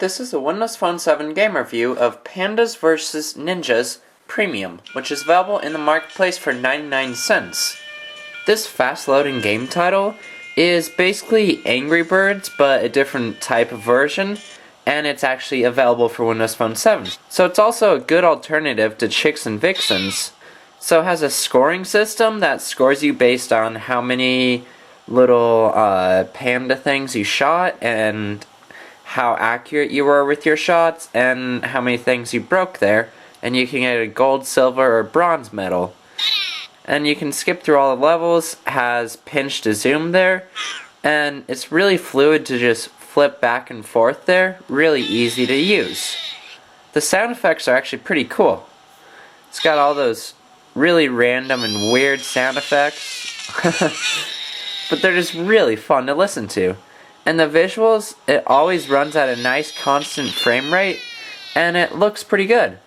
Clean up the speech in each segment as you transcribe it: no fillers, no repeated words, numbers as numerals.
This is a Windows Phone 7 game review of Pandas vs. Ninjas Premium, which is available in the marketplace for 99 cents. This fast-loading game title is basically Angry Birds, but a different type of version, and it's actually available for Windows Phone 7. So it's also a good alternative to Chicks and Vixens. So it has a scoring system that scores you based on how many little panda things you shot, and how accurate you were with your shots, and how many things you broke there, and you can get a gold, silver, or bronze medal. And you can skip through all the levels, has pinch to zoom there, and it's really fluid to just flip back and forth there, really easy to use. The sound effects are actually pretty cool. It's got all those really random and weird sound effects, but they're just really fun to listen to. And the visuals, it always runs at a nice constant frame rate, and it looks pretty good.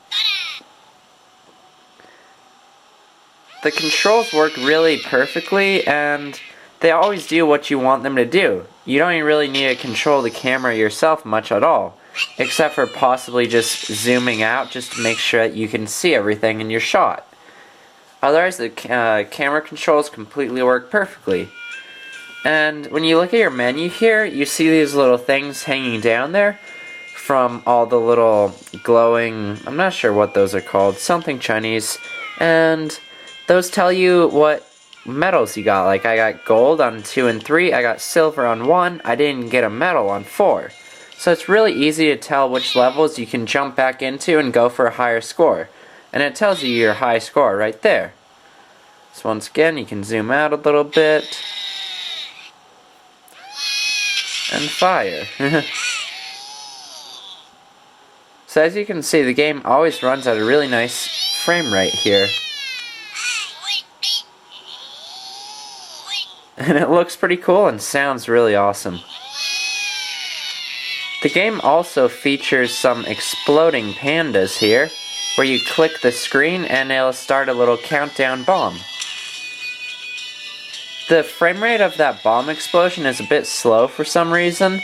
The controls work really perfectly, and they always do what you want them to do. You don't even really need to control the camera yourself much at all, except for possibly just zooming out just to make sure that you can see everything in your shot. Otherwise, the camera controls completely work perfectly. And when you look at your menu here, you see these little things hanging down there from all the little glowing, I'm not sure what those are called, something Chinese, and those tell you what medals you got. Like, I got gold on 2 and 3, I got silver on 1, I didn't get a medal on 4. So it's really easy to tell which levels you can jump back into and go for a higher score. And it tells you your high score right there. So once again, you can zoom out a little bit. And fire. So as you can see, the game always runs at a really nice frame rate here. And it looks pretty cool and sounds really awesome. The game also features some exploding pandas here, where you click the screen and it'll start a little countdown bomb. The frame rate of that bomb explosion is a bit slow for some reason,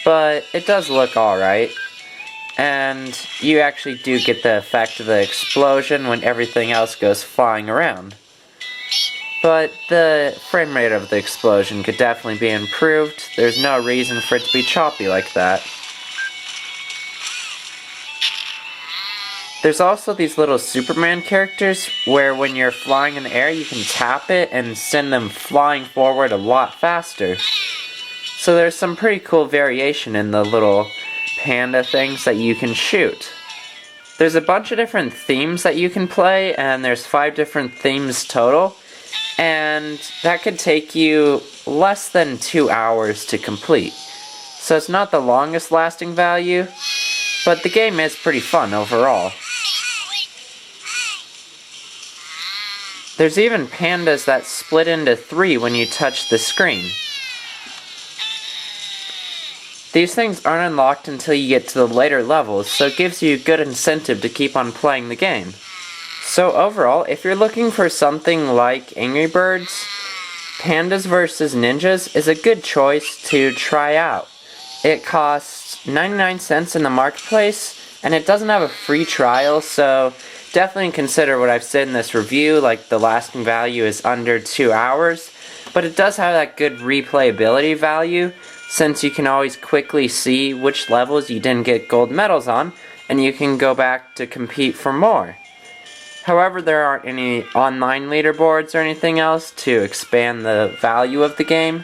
but it does look alright. And you actually do get the effect of the explosion when everything else goes flying around. But the frame rate of the explosion could definitely be improved. There's no reason for it to be choppy like that. There's also these little Superman characters where when you're flying in the air you can tap it and send them flying forward a lot faster. So there's some pretty cool variation in the little panda things that you can shoot. There's a bunch of different themes that you can play, and there's 5 different themes total, and that could take you less than 2 hours to complete. So it's not the longest lasting value, but the game is pretty fun overall. There's even pandas that split into 3 when you touch the screen. These things aren't unlocked until you get to the later levels, so it gives you a good incentive to keep on playing the game. So overall, if you're looking for something like Angry Birds, Pandas vs. Ninjas is a good choice to try out. It costs 99 cents in the marketplace, and it doesn't have a free trial, so definitely consider what I've said in this review, like the lasting value is under 2 hours, but it does have that good replayability value, since you can always quickly see which levels you didn't get gold medals on, and you can go back to compete for more. However, there aren't any online leaderboards or anything else to expand the value of the game,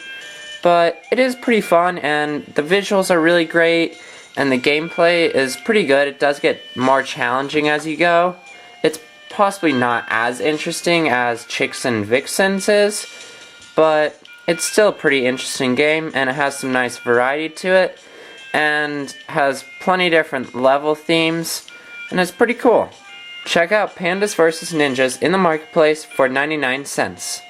but it is pretty fun, and the visuals are really great, and the gameplay is pretty good. It does get more challenging as you go. It's possibly not as interesting as Chicks and Vixens is, but it's still a pretty interesting game, and it has some nice variety to it, and has plenty different level themes, and it's pretty cool. Check out Pandas vs. Ninjas in the marketplace for 99 cents.